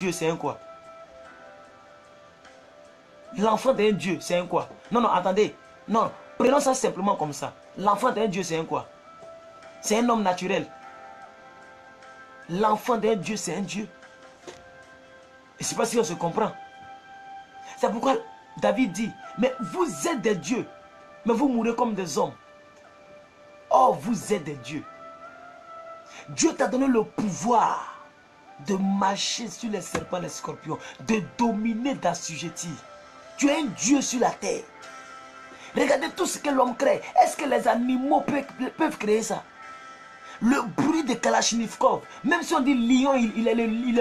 Dieu, c'est un quoi? L'enfant d'un Dieu, c'est un quoi? Non, non, attendez. Non, prenons ça simplement comme ça. L'enfant d'un Dieu, c'est un quoi? C'est un homme naturel. L'enfant d'un Dieu, c'est un Dieu. Et c'est pas si on se comprend. C'est pourquoi David dit, mais vous êtes des dieux, mais vous mourrez comme des hommes. Oh, vous êtes des dieux. Dieu t'a donné le pouvoir de marcher sur les serpents, les scorpions, de dominer, d'assujettir. Tu es un Dieu sur la terre. Regardez tout ce que l'homme crée. Est-ce que les animaux peuvent créer ça? Le bruit de Kalachnikov, même si on dit lion, il est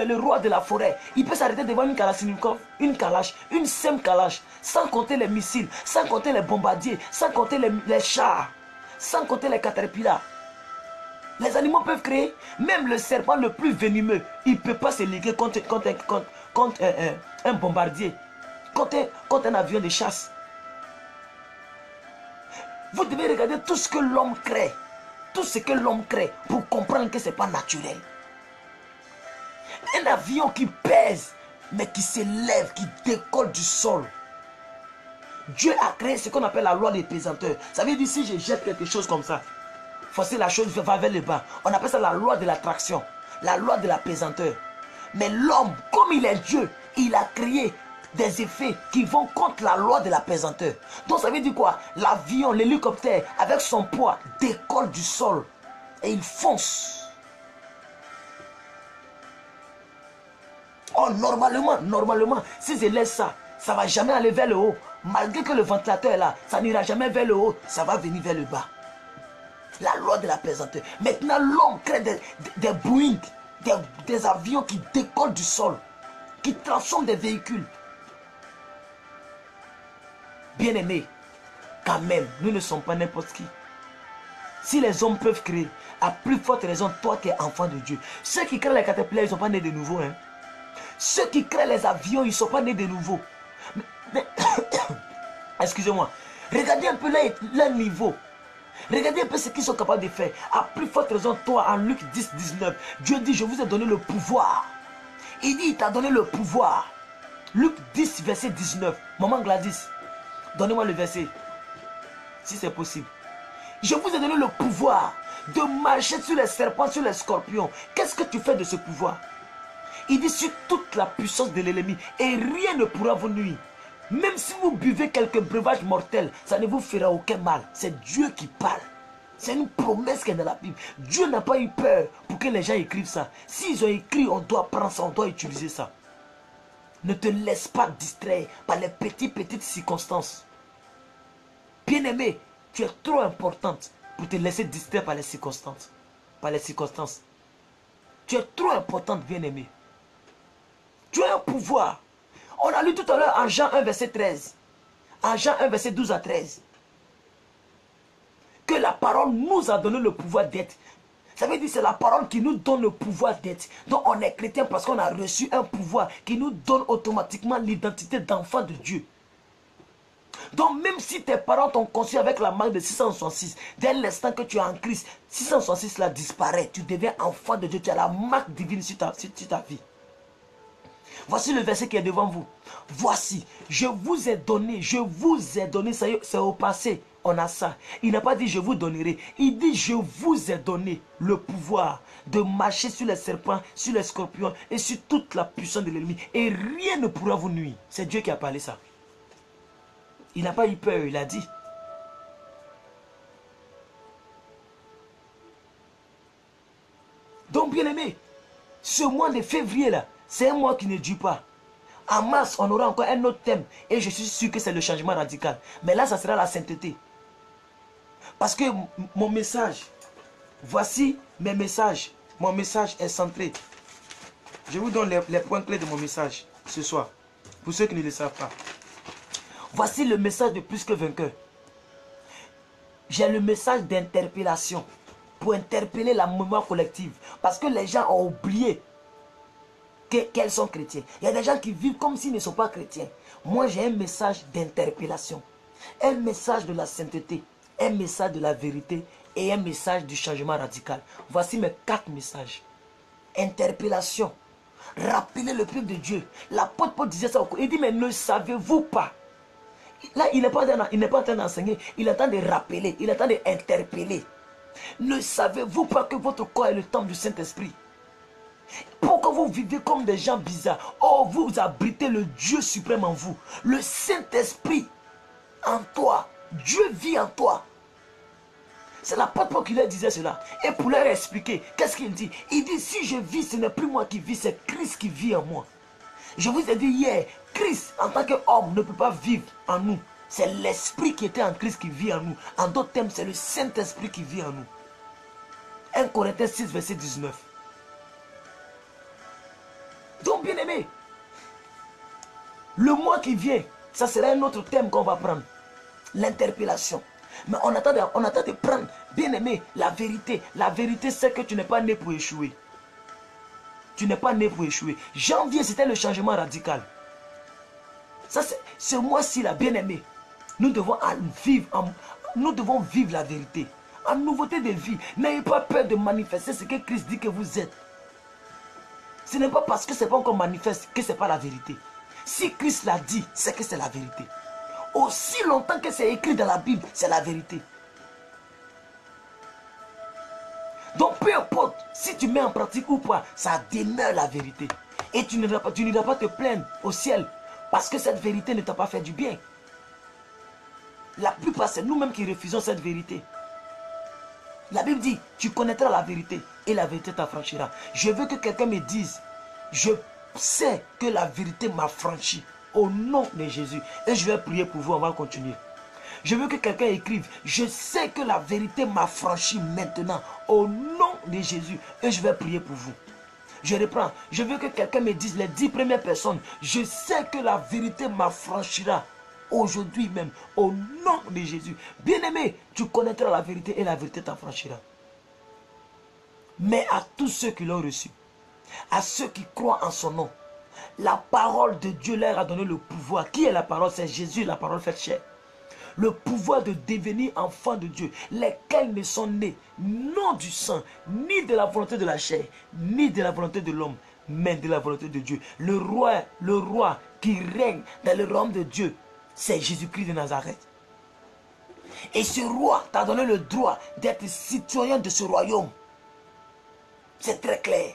le roi de la forêt, il peut s'arrêter devant une Kalachnikov, une Kalash, une simple Kalash, sans compter les missiles, sans compter les bombardiers, sans compter les chars, sans compter les caterpillars. Les animaux peuvent créer, même le serpent le plus venimeux, il ne peut pas se liguer contre un bombardier, contre un avion de chasse. Vous devez regarder tout ce que l'homme crée. Tout ce que l'homme crée pour comprendre que ce n'est pas naturel. Un avion qui pèse, mais qui s'élève, qui décolle du sol. Dieu a créé ce qu'on appelle la loi des pesanteurs. Ça veut dire si je jette quelque chose comme ça, forcer la chose va vers le bas. On appelle ça la loi de l'attraction, la loi de la pesanteur. Mais l'homme, comme il est Dieu, il a créé des effets qui vont contre la loi de la pesanteur. Donc ça veut dire quoi? L'avion, l'hélicoptère, avec son poids, décolle du sol et il fonce. Oh, normalement, si je laisse ça, ça ne va jamais aller vers le haut. Malgré que le ventilateur est là, ça n'ira jamais vers le haut, ça va venir vers le bas. La loi de la pesanteur. Maintenant, l'homme crée des Boeing, des avions qui décollent du sol, qui transforment des véhicules. Bien-aimés, quand même, nous ne sommes pas n'importe qui. Si les hommes peuvent créer, à plus forte raison, toi qui es enfant de Dieu. Ceux qui créent les caterpillars, ils ne sont pas nés de nouveau. Hein. Ceux qui créent les avions, ils ne sont pas nés de nouveau. Excusez-moi. Regardez un peu leur niveau. Regardez un peu ce qu'ils sont capables de faire. À plus forte raison, toi, en Luc 10, 19, Dieu dit, je vous ai donné le pouvoir. Il dit, il t'a donné le pouvoir. Luc 10, verset 19. Maman Gladys, donnez-moi le verset, si c'est possible. Je vous ai donné le pouvoir de marcher sur les serpents, sur les scorpions. Qu'est-ce que tu fais de ce pouvoir? Il dit sur toute la puissance de l'ennemi et rien ne pourra vous nuire. Même si vous buvez quelques breuvages mortels, ça ne vous fera aucun mal. C'est Dieu qui parle. C'est une promesse qui est dans la Bible. Dieu n'a pas eu peur pour que les gens écrivent ça. S'ils ont écrit, on doit prendre ça, on doit utiliser ça. Ne te laisse pas distraire par les petites circonstances. Bien-aimé, tu es trop importante pour te laisser distraire par les circonstances. Tu es trop importante, bien-aimé. Tu as un pouvoir. On a lu tout à l'heure en Jean 1, verset 13. En Jean 1, verset 12 à 13. Que la parole nous a donné le pouvoir d'être. Ça veut dire que c'est la parole qui nous donne le pouvoir d'être. Donc on est chrétien parce qu'on a reçu un pouvoir qui nous donne automatiquement l'identité d'enfant de Dieu. Donc même si tes parents t'ont conçu avec la marque de 666, dès l'instant que tu es en Christ, 666 là disparaît. Tu deviens enfant de Dieu. Tu as la marque divine sur ta vie. Voici le verset qui est devant vous. Voici, je vous ai donné, c'est au passé, on a ça. Il n'a pas dit je vous donnerai, il dit je vous ai donné le pouvoir de marcher sur les serpents, sur les scorpions et sur toute la puissance de l'ennemi. Et rien ne pourra vous nuire. C'est Dieu qui a parlé ça. Il n'a pas eu peur, il a dit. Donc bien aimé, ce mois de février là, c'est un mois qui ne dure pas. En mars, on aura encore un autre thème. Et je suis sûr que c'est le changement radical. Mais là, ça sera la sainteté. Parce que mon message, voici mes messages. Mon message est centré. Je vous donne les points clés de mon message ce soir. Pour ceux qui ne le savent pas. Voici le message de plus que vainqueur. J'ai le message d'interpellation. Pour interpeller la mémoire collective. Parce que les gens ont oublié qu'elles sont chrétiens. Il y a des gens qui vivent comme s'ils ne sont pas chrétiens. Moi, j'ai un message d'interpellation. Un message de la sainteté. Un message de la vérité. Et un message du changement radical. Voici mes 4 messages. Interpellation. rappeler le peuple de Dieu. L'apôtre Paul disait ça. Il dit, mais ne savez-vous pas? Là, il n'est pas en train d'enseigner. Il est en train de rappeler. Il est en train d'interpeller. Ne savez-vous pas que votre corps est le temple du Saint-Esprit? Pourquoi vous vivez comme des gens bizarres? Oh, vous abritez le Dieu suprême en vous. Le Saint-Esprit en toi. Dieu vit en toi. C'est l'apôtre Paul qui leur disait cela. Et pour leur expliquer, qu'est-ce qu'il dit? Il dit, si je vis, ce n'est plus moi qui vis, c'est Christ qui vit en moi. Je vous ai dit hier, Christ en tant qu'homme ne peut pas vivre en nous. C'est l'Esprit qui était en Christ qui vit en nous. En d'autres termes, c'est le Saint-Esprit qui vit en nous. 1 Corinthiens 6, verset 19. Donc, bien aimé, le mois qui vient, ça sera un autre thème qu'on va prendre. L'interpellation. Mais on attend de prendre, bien aimé, la vérité. La vérité, c'est que tu n'es pas né pour échouer. Tu n'es pas né pour échouer. Janvier, c'était le changement radical. Ça, c'est ce mois-ci, là, bien aimé. Nous devons vivre la vérité. En nouveauté de vie. N'ayez pas peur de manifester ce que Christ dit que vous êtes. Ce n'est pas parce que ce n'est pas encore manifeste que ce n'est pas la vérité. Si Christ l'a dit, c'est que c'est la vérité. Aussi longtemps que c'est écrit dans la Bible, c'est la vérité. Donc peu importe si tu mets en pratique ou pas, ça demeure la vérité. Et tu n'iras pas te plaindre au ciel parce que cette vérité ne t'a pas fait du bien. La plupart, c'est nous-mêmes qui refusons cette vérité. La Bible dit, tu connaîtras la vérité et la vérité t'affranchira. Je veux que quelqu'un me dise, je sais que la vérité m'a franchi au nom de Jésus. Et je vais prier pour vous, on va continuer. Je veux que quelqu'un écrive, je sais que la vérité m'a franchi maintenant au nom de Jésus. Et je vais prier pour vous. Je reprends, je veux que quelqu'un me dise, les 10 premières personnes, je sais que la vérité m'affranchira aujourd'hui même, au nom de Jésus. Bien-aimé, tu connaîtras la vérité et la vérité t'affranchira. Mais à tous ceux qui l'ont reçu, à ceux qui croient en son nom, la parole de Dieu leur a donné le pouvoir. Qui est la parole? C'est Jésus, la parole faite chair. Le pouvoir de devenir enfants de Dieu, lesquels ne sont nés non du sang, ni de la volonté de la chair, ni de la volonté de l'homme, mais de la volonté de Dieu. Le roi qui règne dans le royaume de Dieu, c'est Jésus-Christ de Nazareth. Et ce roi t'a donné le droit d'être citoyen de ce royaume. C'est très clair.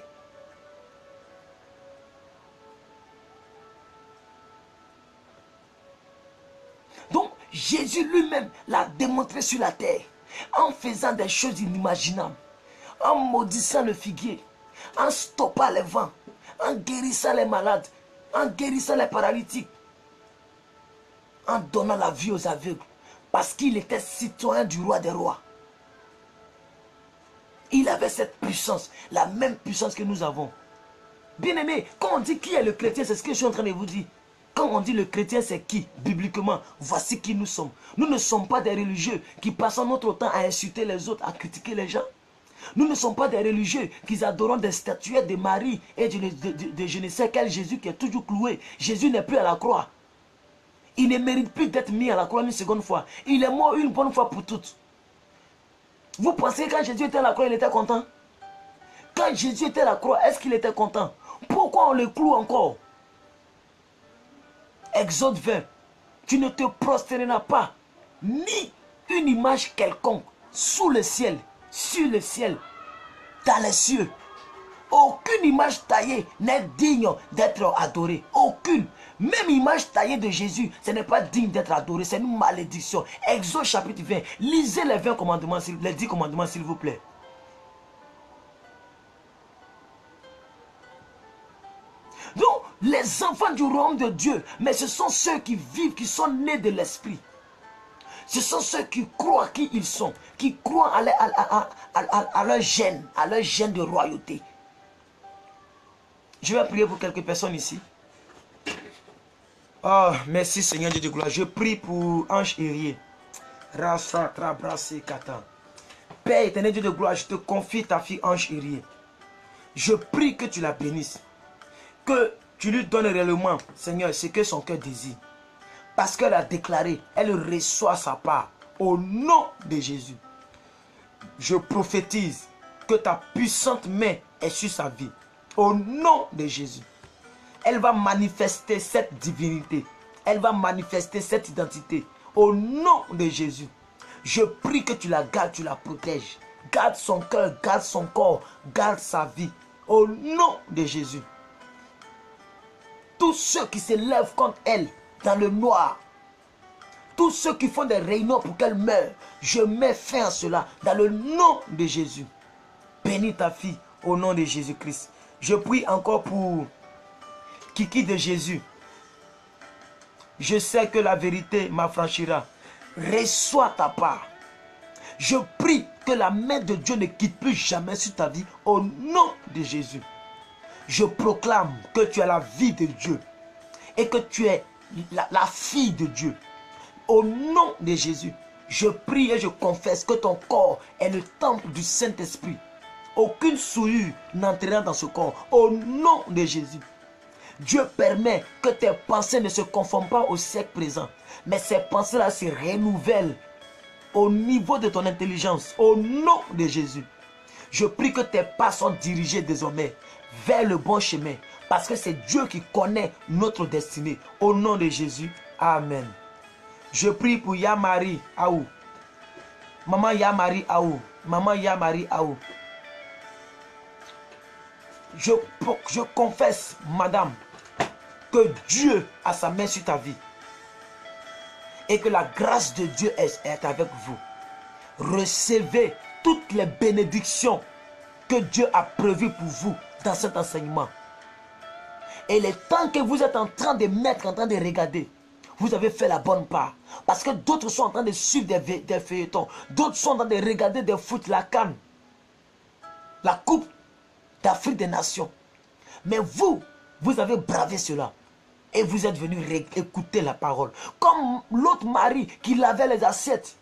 Donc, Jésus lui-même l'a démontré sur la terre en faisant des choses inimaginables, en maudissant le figuier, en stoppant les vents, en guérissant les malades, en guérissant les paralytiques, en donnant la vie aux aveugles, parce qu'il était citoyen du roi des rois. Il avait cette puissance, la même puissance que nous avons. Bien aimé, quand on dit qui est le chrétien, c'est ce que je suis en train de vous dire. Quand on dit le chrétien, c'est qui? Bibliquement, voici qui nous sommes. Nous ne sommes pas des religieux qui passent notre temps à insulter les autres, à critiquer les gens. Nous ne sommes pas des religieux qui adorons des statuettes de Marie et de je ne sais quel Jésus qui est toujours cloué. Jésus n'est plus à la croix. Il ne mérite plus d'être mis à la croix une seconde fois. Il est mort une bonne fois pour toutes. Vous pensez que quand Jésus était à la croix, il était content? Quand Jésus était à la croix, est-ce qu'il était content? Pourquoi on le cloue encore? Exode 20. Tu ne te prosterneras pas, ni une image quelconque, sous le ciel, sur le ciel, dans les cieux. Aucune image taillée n'est digne d'être adorée. Aucune. Même image taillée de Jésus, ce n'est pas digne d'être adoré. C'est une malédiction. Exode chapitre 20. Lisez les 20 commandements, les 10 commandements, s'il vous plaît. Donc, les enfants du royaume de Dieu, mais ce sont ceux qui vivent, qui sont nés de l'esprit. Ce sont ceux qui croient qui ils sont, qui croient à leur gène de royauté. Je vais prier pour quelques personnes ici. Oh, merci Seigneur Dieu de gloire. Je prie pour Ange Érié. Père éternel Dieu de gloire, je te confie ta fille Ange Érié. Je prie que tu la bénisses. Que tu lui donnes réellement, Seigneur, ce que son cœur désire. Parce qu'elle a déclaré, elle reçoit sa part. Au nom de Jésus. Je prophétise que ta puissante main est sur sa vie. Au nom de Jésus. Elle va manifester cette divinité. Elle va manifester cette identité. Au nom de Jésus. Je prie que tu la gardes, tu la protèges. Garde son cœur, garde son corps, garde sa vie. Au nom de Jésus. Tous ceux qui se lèvent contre elle dans le noir, tous ceux qui font des réunions pour qu'elle meure, je mets fin à cela dans le nom de Jésus. Bénis ta fille au nom de Jésus-Christ. Je prie encore pour Kiki de Jésus. Je sais que la vérité m'affranchira. Reçois ta part. Je prie que la main de Dieu ne quitte plus jamais sur ta vie au nom de Jésus. Je proclame que tu as la vie de Dieu et que tu es la fille de Dieu. Au nom de Jésus, je prie et je confesse que ton corps est le temple du Saint-Esprit. Aucune souillure n'entrera dans ce corps. Au nom de Jésus. Dieu permet que tes pensées ne se conforment pas au siècle présent. Mais ces pensées-là se renouvellent au niveau de ton intelligence. Au nom de Jésus. Je prie que tes pas sont dirigés désormais vers le bon chemin. Parce que c'est Dieu qui connaît notre destinée. Au nom de Jésus. Amen. Je prie pour Yamari Aou. Maman Yamari Aou. Maman Yamari Aou. Je confesse, madame, que Dieu a sa main sur ta vie. Et que la grâce de Dieu est avec vous. Recevez toutes les bénédictions que Dieu a prévues pour vous dans cet enseignement. Et le temps que vous êtes en train de mettre, en train de regarder, vous avez fait la bonne part. Parce que d'autres sont en train de suivre des feuilletons. D'autres sont en train de regarder des foot, la CAN. La Coupe d'Afrique des Nations. Mais vous avez bravé cela. Et vous êtes venu écouter la parole. Comme l'autre mari qui lavait les assiettes.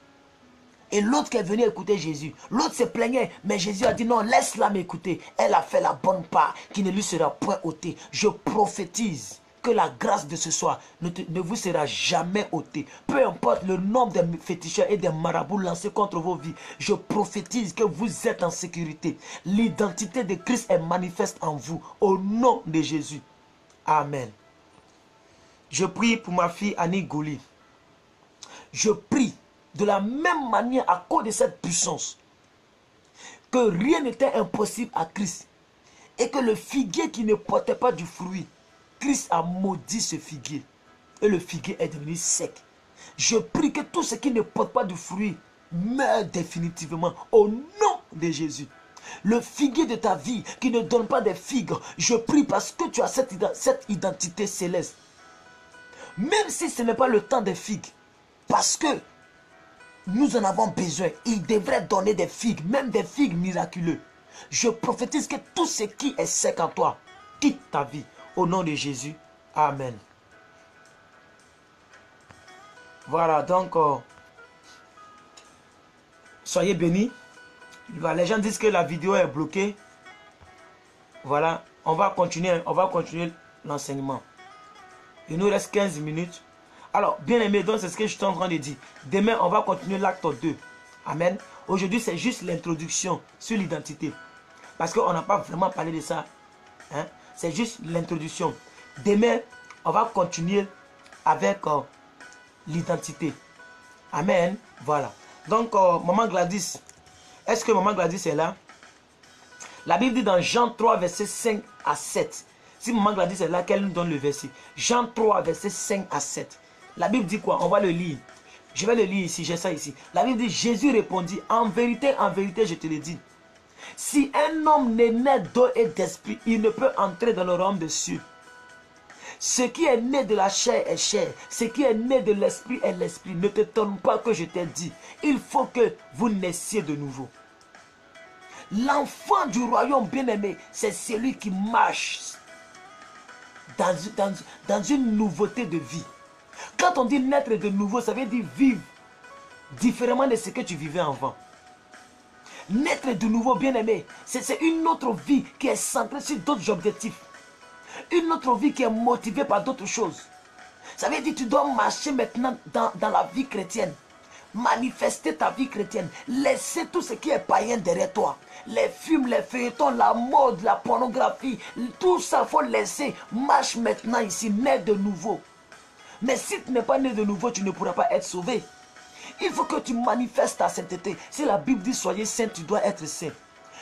Et l'autre qui est venu écouter Jésus. L'autre se plaignait. Mais Jésus a dit non, laisse-la m'écouter. Elle a fait la bonne part qui ne lui sera point ôtée. Je prophétise que la grâce de ce soir ne vous sera jamais ôtée. Peu importe le nombre de féticheurs et des marabouts lancés contre vos vies. Je prophétise que vous êtes en sécurité. L'identité de Christ est manifeste en vous. Au nom de Jésus. Amen. Je prie pour ma fille Annie Gouli. Je prie de la même manière à cause de cette puissance. Que rien n'était impossible à Christ. Et que le figuier qui ne portait pas du fruit, Christ a maudit ce figuier. Et le figuier est devenu sec. Je prie que tout ce qui ne porte pas de fruit meure définitivement. Au nom de Jésus. Le figuier de ta vie qui ne donne pas de figues. Je prie parce que tu as cette identité céleste. Même si ce n'est pas le temps des figues. Parce que nous en avons besoin. Il devrait donner des figues. Même des figues miraculeuses. Je prophétise que tout ce qui est sec en toi quitte ta vie. Au nom de Jésus. Amen. Voilà, donc, soyez bénis. Les gens disent que la vidéo est bloquée. Voilà, on va continuer l'enseignement. Il nous reste 15 minutes. Alors, bien aimé, donc c'est ce que je suis en train de dire. Demain, on va continuer l'acte 2. Amen. Aujourd'hui, c'est juste l'introduction sur l'identité. Parce qu'on n'a pas vraiment parlé de ça. Hein? C'est juste l'introduction. Demain, on va continuer avec l'identité. Amen. Voilà. Donc, Maman Gladys, est-ce que Maman Gladys est là? La Bible dit dans Jean 3, verset 5 à 7. Si Maman Gladys est là, qu'elle nous donne le verset. Jean 3, verset 5 à 7. La Bible dit quoi? On va le lire. Je vais le lire ici, j'ai ça ici. La Bible dit, Jésus répondit, en vérité, je te le dis. Si un homme n'est né d'eau et d'esprit, il ne peut entrer dans le royaume des cieux. Ce qui est né de la chair est chair. Ce qui est né de l'esprit est l'esprit. Ne t'étonne pas que je t'ai dit. Il faut que vous naissiez de nouveau. L'enfant du royaume bien-aimé, c'est celui qui marche dans une nouveauté de vie. Quand on dit naître de nouveau, ça veut dire vivre différemment de ce que tu vivais avant. Naître de nouveau, bien-aimé, c'est une autre vie qui est centrée sur d'autres objectifs. Une autre vie qui est motivée par d'autres choses. Ça veut dire que tu dois marcher maintenant dans la vie chrétienne. manifester ta vie chrétienne. Laissez tout ce qui est païen derrière toi. Les films, les feuilletons, la mode, la pornographie, tout ça, il faut laisser. Marche maintenant ici, naît de nouveau. Mais si tu n'es pas né de nouveau, tu ne pourras pas être sauvé. Il faut que tu manifestes ta sainteté. Si la Bible dit soyez saint, tu dois être saint.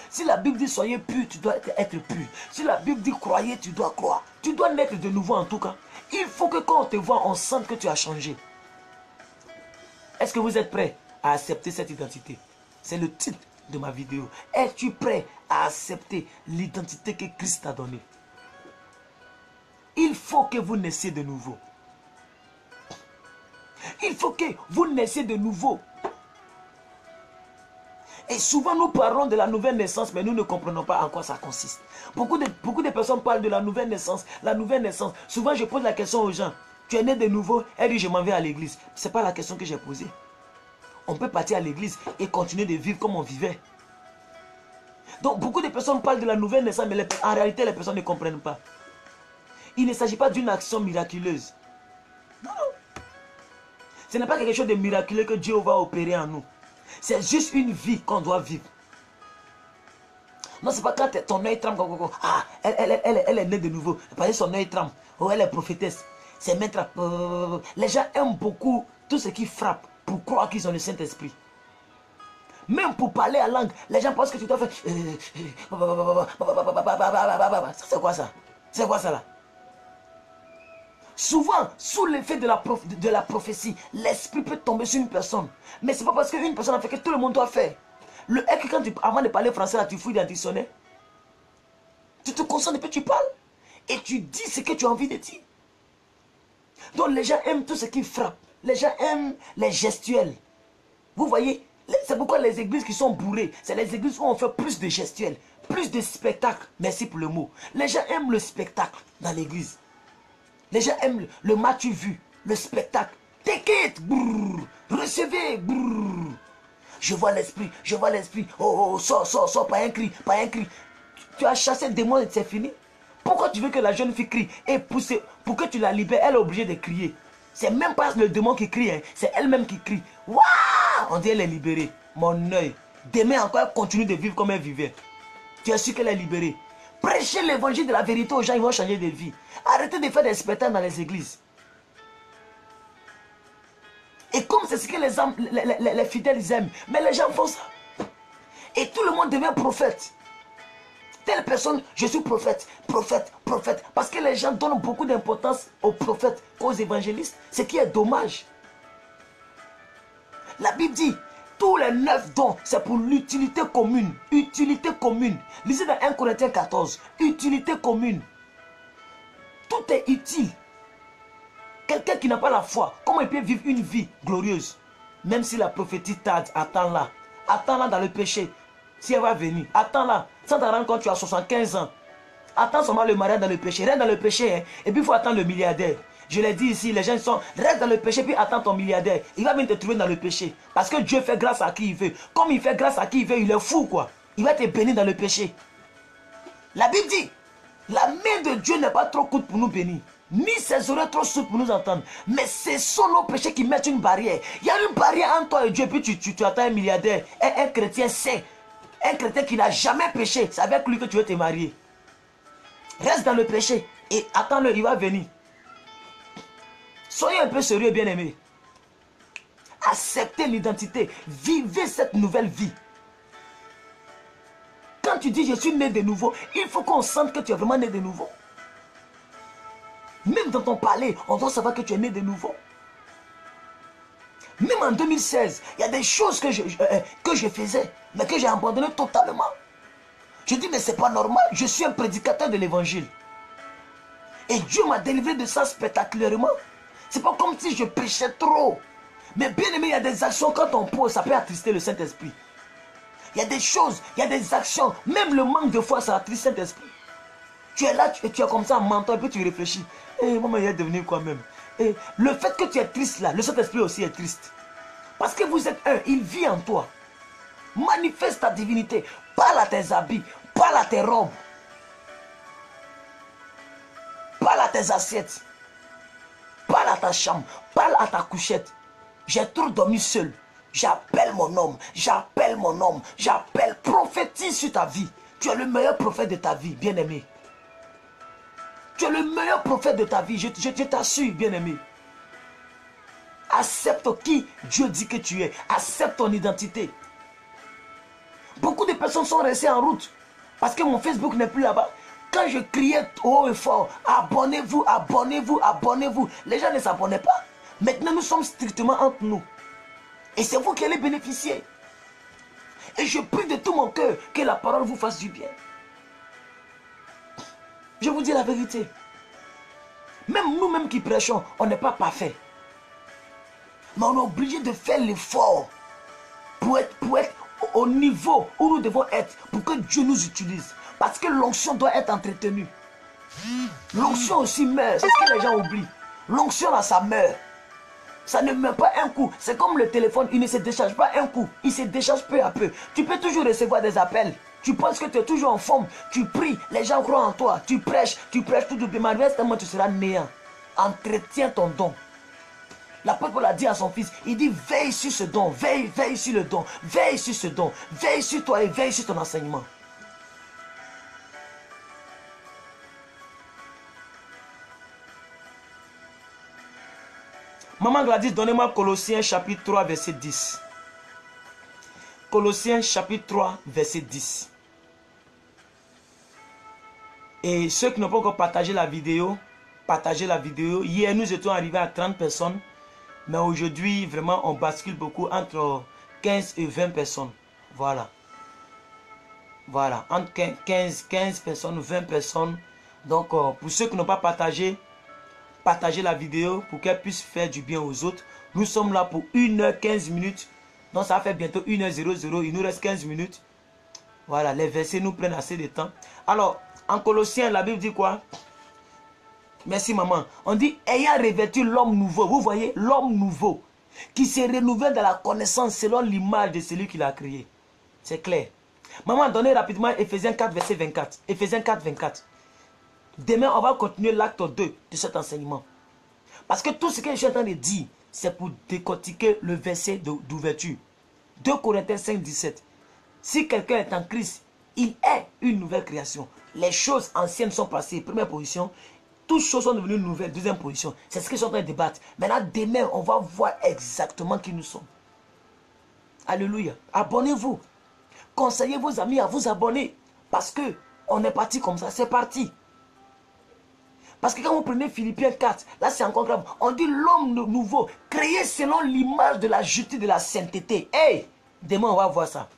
Si la Bible dit soyez pur, tu dois être pur. Si la Bible dit croyez, tu dois croire. Tu dois naître de nouveau en tout cas. Il faut que quand on te voit, on sente que tu as changé. Est-ce que vous êtes prêts à accepter cette identité? C'est le titre de ma vidéo. Es-tu prêt à accepter l'identité que Christ t'a donnée? Il faut que vous naissiez de nouveau. Il faut que vous naissiez de nouveau. Et souvent nous parlons de la nouvelle naissance, mais nous ne comprenons pas en quoi ça consiste. Beaucoup de personnes parlent de la nouvelle naissance. La nouvelle naissance. Souvent je pose la question aux gens. Tu es né de nouveau? Elle dit je m'en vais à l'église. Ce n'est pas la question que j'ai posée. On peut partir à l'église et continuer de vivre comme on vivait. Donc beaucoup de personnes parlent de la nouvelle naissance, mais en réalité les personnes ne comprennent pas. Il ne s'agit pas d'une action miraculeuse. Non. Ce n'est pas quelque chose de miraculeux que Dieu va opérer en nous. C'est juste une vie qu'on doit vivre. Non, c'est pas quand ton œil tremble. Ah, elle est née de nouveau. Parce que son œil tremble. Oh, elle est prophétesse. C'est maître. Les gens aiment beaucoup tout ce qui frappe pour croire qu'ils ont le Saint-Esprit. Même pour parler à langue, les gens pensent que tu dois faire. C'est quoi ça? C'est quoi ça là? Souvent, sous l'effet de la prophétie, l'esprit peut tomber sur une personne. Mais ce n'est pas parce qu'une personne a fait que tout le monde doit faire. Le est que avant de parler français, là, tu fouilles dans le dictionnaire. Tu te concentres et puis tu parles. Et tu dis ce que tu as envie de dire. Donc les gens aiment tout ce qui frappe. Les gens aiment les gestuels. Vous voyez, c'est pourquoi les églises qui sont bourrées, c'est les églises où on fait plus de gestuels, plus de spectacles. Merci pour le mot. Les gens aiment le spectacle dans l'église. Les gens aiment le match vu, le spectacle. Take it, brrr, recevez, brrr. Je vois l'esprit, je vois l'esprit. Oh, oh, sors, pas un cri, pas un cri. Tu as chassé le démon et c'est fini. Pourquoi tu veux que la jeune fille crie et pousser pour que tu la libères, elle est obligée de crier. C'est même pas le démon qui crie, hein, c'est elle-même qui crie. Waouh! On dit elle est libérée. Mon œil. Demain encore, elle continue de vivre comme elle vivait. Tu es sûr qu'elle est libérée. Prêchez l'évangile de la vérité aux gens, ils vont changer de vie. Arrêtez de faire des spectacles dans les églises. Et comme c'est ce que les fidèles aiment, mais les gens font ça. Et tout le monde devient prophète. Telle personne, je suis prophète, prophète, prophète. Parce que les gens donnent beaucoup d'importance aux prophètes qu'aux évangélistes. Ce qui est dommage. La Bible dit, tous les 9 dons, c'est pour l'utilité commune. Utilité commune. Lisez dans 1 Corinthiens 14. Utilité commune. Tout est utile. Quelqu'un qui n'a pas la foi, comment il peut vivre une vie glorieuse? Même si la prophétie tarde, attends-la. Attends-la dans le péché. Si elle va venir, attends-la. Sans te rendre compte, tu as 75 ans. Attends seulement le mariage dans le péché. Reste dans le péché. Hein. Et puis il faut attendre le milliardaire. Je l'ai dit ici, les gens sont, reste dans le péché, puis attends ton milliardaire. Il va venir te trouver dans le péché. Parce que Dieu fait grâce à qui il veut. Comme il fait grâce à qui il veut, il est fou quoi. Il va te bénir dans le péché. La Bible dit, la main de Dieu n'est pas trop courte pour nous bénir. Ni ses oreilles trop souples pour nous entendre. Mais ce sont nos péchés qui mettent une barrière. Il y a une barrière entre toi et Dieu, puis tu attends un milliardaire. Un chrétien saint. Un chrétien qui n'a jamais péché. C'est avec lui que tu veux te marier. Reste dans le péché. Et attends-le, il va venir. Soyez un peu sérieux, bien-aimés. Acceptez l'identité. Vivez cette nouvelle vie. Quand tu dis je suis né de nouveau, il faut qu'on sente que tu es vraiment né de nouveau. Même dans ton palais, on doit savoir que tu es né de nouveau. Même en 2016, il y a des choses que je faisais, mais que j'ai abandonné totalement. Je dis, mais c'est pas normal, je suis un prédicateur de l'évangile. Et Dieu m'a délivré de ça spectaculairement. C'est pas comme si je péchais trop. Mais bien aimé, il y a des actions, quand on pose, ça peut attrister le Saint-Esprit. Il y a des choses, il y a des actions, même le manque de foi, ça attriste le Saint-Esprit. Tu es là, tu es comme ça en mentant, et puis tu réfléchis. Maman, il est devenu quoi même? Et le fait que tu es triste là, le Saint-Esprit aussi est triste. Parce que vous êtes un, il vit en toi. Manifeste ta divinité. Parle à tes habits, parle à tes robes. Parle à tes assiettes. Parle à ta chambre, parle à ta couchette. J'ai trop dormi seul. J'appelle mon homme, j'appelle mon homme, j'appelle, prophétise sur ta vie. Tu es le meilleur prophète de ta vie, bien-aimé. Tu es le meilleur prophète de ta vie, je t'assure, bien-aimé. Accepte qui Dieu dit que tu es. Accepte ton identité. Beaucoup de personnes sont restées en route parce que mon Facebook n'est plus là-bas. Quand je criais haut et fort, abonnez-vous, abonnez-vous, abonnez-vous, les gens ne s'abonnaient pas. Maintenant, nous sommes strictement entre nous. Et c'est vous qui allez bénéficier. Et je prie de tout mon cœur que la parole vous fasse du bien. Je vous dis la vérité. Même nous-mêmes qui prêchons, on n'est pas parfait. Mais on est obligé de faire l'effort pour être au niveau où nous devons être, pour que Dieu nous utilise. Parce que l'onction doit être entretenue. L'onction aussi meurt, c'est ce que les gens oublient. L'onction là, ça meurt. Ça ne meurt pas un coup. C'est comme le téléphone, il ne se décharge pas un coup. Il se décharge peu à peu. Tu peux toujours recevoir des appels. Tu penses que tu es toujours en forme. Tu pries, les gens croient en toi. Tu prêches tout double. Mais restement, tu seras néant. Entretiens ton don. L'apôtre a dit à son fils, il dit veille sur ce don, veille sur le don, veille sur ce don, veille sur toi et veille sur ton enseignement. Maman Gladys, donnez-moi Colossiens chapitre 3 verset 10. Colossiens chapitre 3 verset 10. Et ceux qui n'ont pas encore partagé la vidéo, partagez la vidéo. Hier, nous étions arrivés à 30 personnes. Mais aujourd'hui, vraiment, on bascule beaucoup entre 15 et 20 personnes. Voilà. Voilà. Entre 15 personnes, 20 personnes. Donc, pour ceux qui n'ont pas partagé, partagez la vidéo pour qu'elle puisse faire du bien aux autres. Nous sommes là pour 1h15 minutes. Donc, ça fait bientôt 1h00. Il nous reste 15 minutes. Voilà. Les versets nous prennent assez de temps. Alors, en Colossiens, la Bible dit quoi? Merci maman. On dit ayant revêtu l'homme nouveau. Vous voyez, l'homme nouveau qui se renouvelle dans la connaissance selon l'image de celui qui l'a créé. C'est clair. Maman, donnez rapidement Ephésiens 4 verset 24. Ephésiens 4 24. Demain, on va continuer l'acte 2 de cet enseignement. Parce que tout ce que je suis en train de dire, c'est pour décortiquer le verset d'ouverture. 2 Corinthiens 5 17. Si quelqu'un est en Christ, il est une nouvelle création. Les choses anciennes sont passées. Première position. Toutes choses sont devenues nouvelles. Deuxième position. C'est ce que je suis en train de débattre. Maintenant, demain, on va voir exactement qui nous sommes. Alléluia. Abonnez-vous. Conseillez vos amis à vous abonner. Parce que on est parti comme ça. C'est parti. Parce que quand vous prenez Philippiens 4, là c'est encore grave. On dit l'homme nouveau, créé selon l'image de la justice de la sainteté. Hey, demain on va voir ça.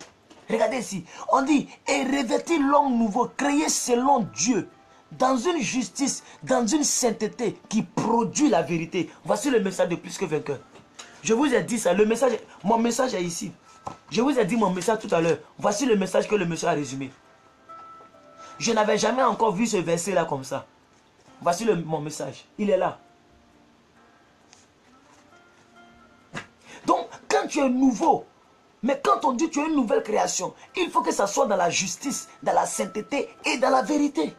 Regardez ici. On dit, et revêtir l'homme nouveau, créé selon Dieu. Dans une justice, dans une sainteté qui produit la vérité. Voici le message de plus que vainqueur. Je vous ai dit ça, le message, mon message est ici. Je vous ai dit mon message tout à l'heure. Voici le message que le monsieur a résumé. Je n'avais jamais encore vu ce verset là comme ça. Voici mon message. Il est là. Donc, quand tu es nouveau, mais quand on dit que tu es une nouvelle création, il faut que ça soit dans la justice, dans la sainteté et dans la vérité.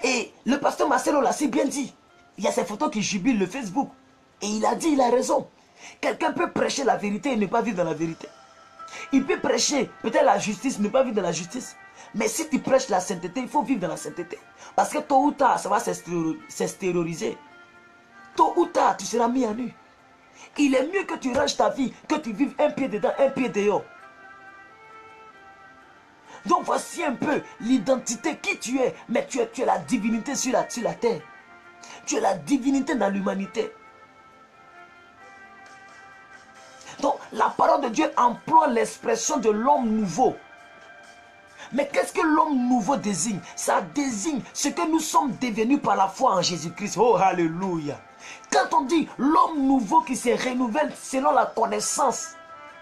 Et le pasteur Marcelo l'a si bien dit. Il y a ces photos qui jubilent le Facebook. Et il a dit, il a raison. Quelqu'un peut prêcher la vérité et ne pas vivre dans la vérité. Il peut prêcher peut-être la justice, ne pas vivre dans la justice. Mais si tu prêches la sainteté, il faut vivre dans la sainteté. Parce que tôt ou tard, ça va s'extérioriser. Tôt ou tard, tu seras mis à nu. Il est mieux que tu ranges ta vie, que tu vives un pied dedans, un pied dehors. Donc voici un peu l'identité, qui tu es. Mais tu es la divinité sur la terre. Tu es la divinité dans l'humanité. Donc la parole de Dieu emploie l'expression de l'homme nouveau. Mais qu'est-ce que l'homme nouveau désigne? Ça désigne ce que nous sommes devenus par la foi en Jésus-Christ. Oh, alléluia. Quand on dit l'homme nouveau qui se renouvelle selon la connaissance,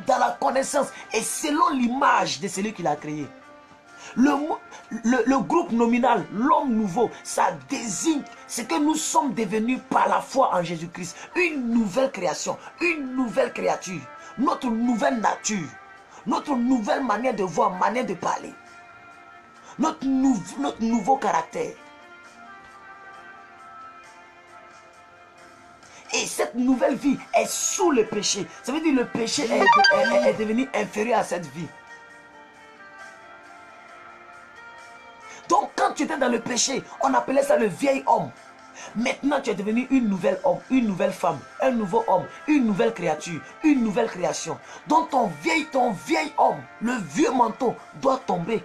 dans la connaissance et selon l'image de celui qui l'a créé. Le groupe nominal, l'homme nouveau, ça désigne ce que nous sommes devenus par la foi en Jésus-Christ. Une nouvelle création, une nouvelle créature, notre nouvelle nature, notre nouvelle manière de voir, manière de parler. Notre nouveau caractère. Et cette nouvelle vie est sous le péché. Ça veut dire que le péché est devenu inférieur à cette vie. Donc quand tu étais dans le péché, on appelait ça le vieil homme. Maintenant tu es devenu une nouvelle homme, une nouvelle femme, un nouveau homme, une nouvelle créature, une nouvelle création. Donc ton vieil homme, le vieux manteau doit tomber